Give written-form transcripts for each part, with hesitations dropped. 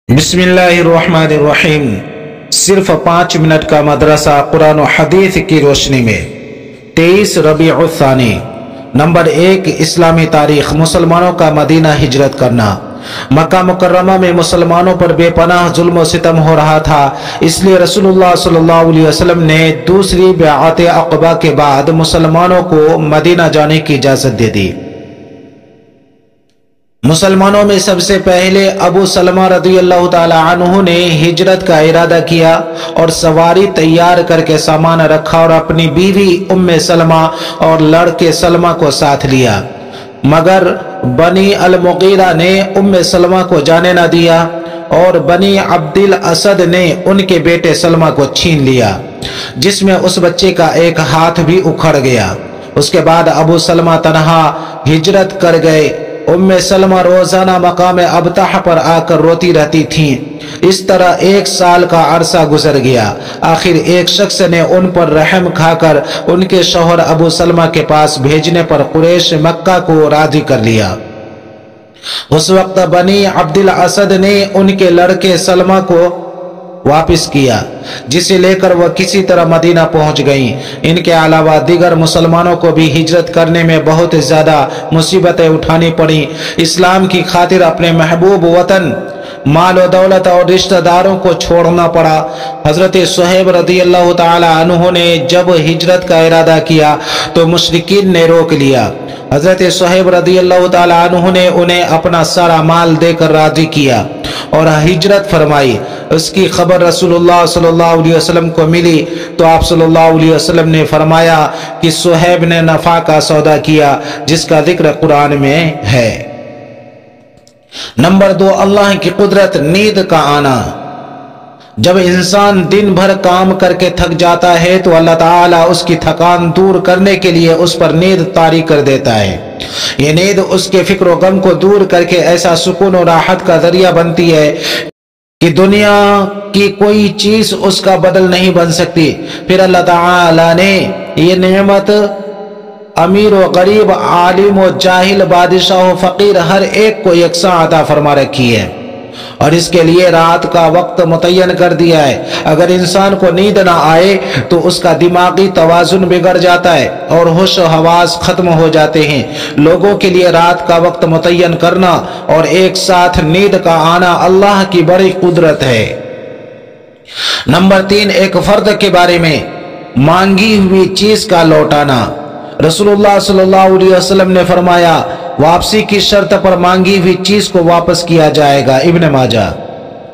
بسم اللہ الرحمن الرحیم۔ صرف 5 منٹ کا مدرسہ قرآن و حدیث کی روشنی میں 23 ربیع الثانی۔ نمبر 1، اسلامی تاریخ۔ مسلمانوں کا مدینہ ہجرت کرنا۔ مکہ مکرمہ میں مسلمانوں پر بے پناہ ظلم و ستم ہو رہا تھا، اس لیے رسول اللہ صلی اللہ علیہ وسلم نے دوسری بیعت عقبہ کے بعد مسلمانوں کو مدینہ جانے کی اجازت دے دی۔ مسلمانوں میں سب سے پہلے ابو سلمہ رضی اللہ تعالی عنہ نے ہجرت کا ارادہ کیا اور سواری تیار کر کے سامان رکھا اور اپنی بیوی ام سلمہ اور لڑکے سلمہ کو ساتھ لیا، مگر بنی المغیرہ نے ام سلمہ کو جانے نہ دیا اور بنی عبد الاسد نے ان کے بیٹے سلمہ کو چھین لیا، جس میں اس بچے کا ایک ہاتھ بھی اکھڑ گیا۔ اس کے بعد ابو سلمہ تنہا ہجرت کر گئے۔ ام سلمہ روزانہ مقام ابطح پر آ کر روتی رہتی تھیں۔ اس طرح 1 سال کا عرصہ گزر گیا۔ آخر ایک شخص نے ان پر رحم کھا کر ان کے شوہر ابو سلمہ کے پاس بھیجنے پر قریش مکہ کو راضی کر لیا۔ اس وقت بنی عبد الاسد نے ان کے لڑکے سلمہ کو واپس کیا، جسے لے کر وہ کسی طرح مدینہ پہنچ گئیں۔ ان کے علاوہ دیگر مسلمانوں کو بھی ہجرت کرنے میں بہت زیادہ مصیبتیں اٹھانی پڑیں۔ اسلام کی خاطر اپنے محبوب وطن، مال و دولت اور رشتہ داروں کو چھوڑنا پڑا۔ حضرت صہیب رضی اللہ تعالی عنہ نے جب ہجرت کا ارادہ کیا تو مشرکین نے روک لیا۔ حضرت صہیب رضی اللہ تعالی عنہ نے انہیں اپنا سارا مال دے کر راضی کیا اور ہجرت فرمائی۔ اس کی خبر رسول اللہ صلی اللہ علیہ وسلم کو ملی تو آپ صلی اللہ علیہ وسلم نے فرمایا کہ صہیب نے نفع کا سودا کیا، جس کا ذکر قرآن میں ہے۔ نمبر 2، اللہ کی قدرت، نیند کا آنا۔ جب انسان دن بھر کام کر کے تھک جاتا ہے تو اللہ تعالیٰ اس کی تھکان دور کرنے کے لیے اس پر نیند طاری کر دیتا ہے۔ یہ نیند اس کے فکر و غم کو دور کر کے ایسا سکون و راحت کا ذریعہ بنتی ہے کہ دنیا کی کوئی چیز اس کا بدل نہیں بن سکتی۔ پھر اللہ تعالیٰ نے یہ نعمت امیر و غریب، عالم و جاہل، بادشاہ و فقیر، ہر ایک کو یکساں عطا فرما رکھی ہے اور اس کے لیے رات کا وقت متعین کر دیا ہے۔ اگر انسان کو نیند نہ آئے تو اس کا دماغی توازن بگڑ جاتا ہے اور ہوش و حواس ختم ہو جاتے ہیں۔ لوگوں کے لیے رات کا وقت متعین کرنا اور ایک ساتھ نیند کا آنا اللہ کی بڑی قدرت ہے۔ نمبر 3، ایک فرد کے بارے میں مانگی ہوئی چیز کا لوٹانا۔ رسول اللہ صلی اللہ علیہ وسلم نے فرمایا، واپسی کی شرط پر مانگی ہوئی چیز کو واپس کیا جائے گا۔ ابن ماجہ۔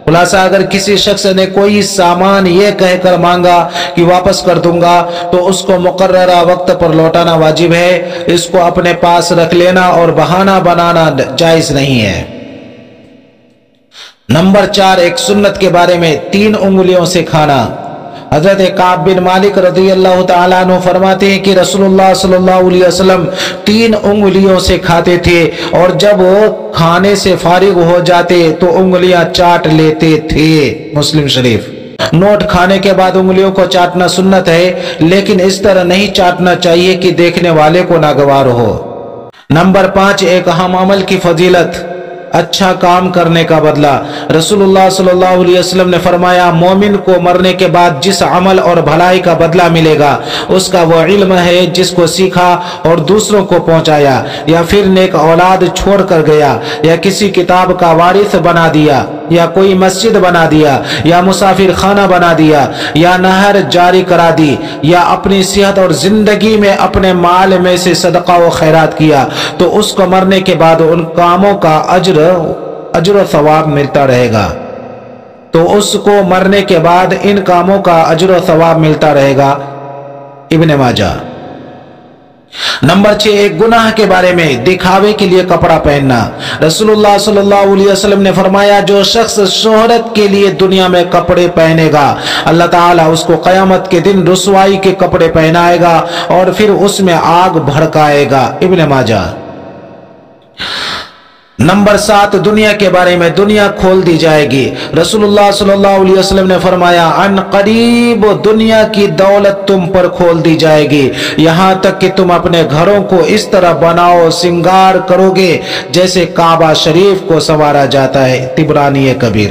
خلاصہ، اگر کسی شخص نے کوئی سامان یہ کہہ کر مانگا کہ واپس کر دوں گا تو اس کو مقررہ وقت پر لوٹانا واجب ہے، اس کو اپنے پاس رکھ لینا اور بہانہ بنانا جائز نہیں ہے۔ نمبر 4، ایک سنت کے بارے میں 3 انگلیوں سے کھانا۔ حضرت کعب بن مالک رضی اللہ تعالیٰ عنہ فرماتے ہیں کہ رسول اللہ صلی اللہ علیہ وسلم 3 انگلیوں سے کھاتے تھے اور جب وہ کھانے سے فارغ ہو جاتے تو انگلیاں چاٹ لیتے تھے۔ مسلم شریف۔ نوٹ کھانے کے بعد انگلیوں کو چاٹنا سنت ہے، لیکن اس طرح نہیں چاٹنا چاہیے کہ دیکھنے والے کو ناگوار ہو۔ نمبر 5، ایک اہم عمل کی فضیلت، اچھا کام کرنے کا بدلہ۔ رسول اللہ صلی اللہ علیہ وسلم نے فرمایا، مومن کو مرنے کے بعد جس عمل اور بھلائی کا بدلہ ملے گا اس کا وہ علم ہے جس کو سیکھا اور دوسروں کو پہنچایا، یا پھر نیک اولاد چھوڑ کر گیا، یا کسی کتاب کا وارث بنا دیا، یا کوئی مسجد بنا دیا، یا مسافر خانہ بنا دیا، یا نہر جاری کرا دی، یا اپنی صحت اور زندگی میں اپنے مال میں سے صدقہ و خیرات کیا، تو اس کو مرنے کے بعد ان کاموں کا اجر و ثواب ملتا رہے گا۔ تو اس کو مرنے کے بعد ان کاموں کا اجر و ثواب ملتا رہے گا۔ ابن ماجہ۔ نمبر 6، ایک گناہ کے بارے میں دکھاوے کے لیے کپڑا پہننا۔ رسول اللہ صلی اللہ علیہ وسلم نے فرمایا، جو شخص شہرت کے لیے دنیا میں کپڑے پہنے گا اللہ تعالیٰ اس کو قیامت کے دن رسوائی کے کپڑے پہنائے گا اور پھر اس میں آگ بھڑکائے گا۔ ابن ماجہ۔ نمبر 7، دنیا کے بارے میں دنیا کھول دی جائے گی۔ رسول اللہ صلی اللہ علیہ وسلم نے فرمایا، ان قریب دنیا کی دولت تم پر کھول دی جائے گی، یہاں تک کہ تم اپنے گھروں کو اس طرح بناؤ سنگار کرو گے جیسے کعبہ شریف کو سنوارا جاتا ہے۔ طبرانی کبیر۔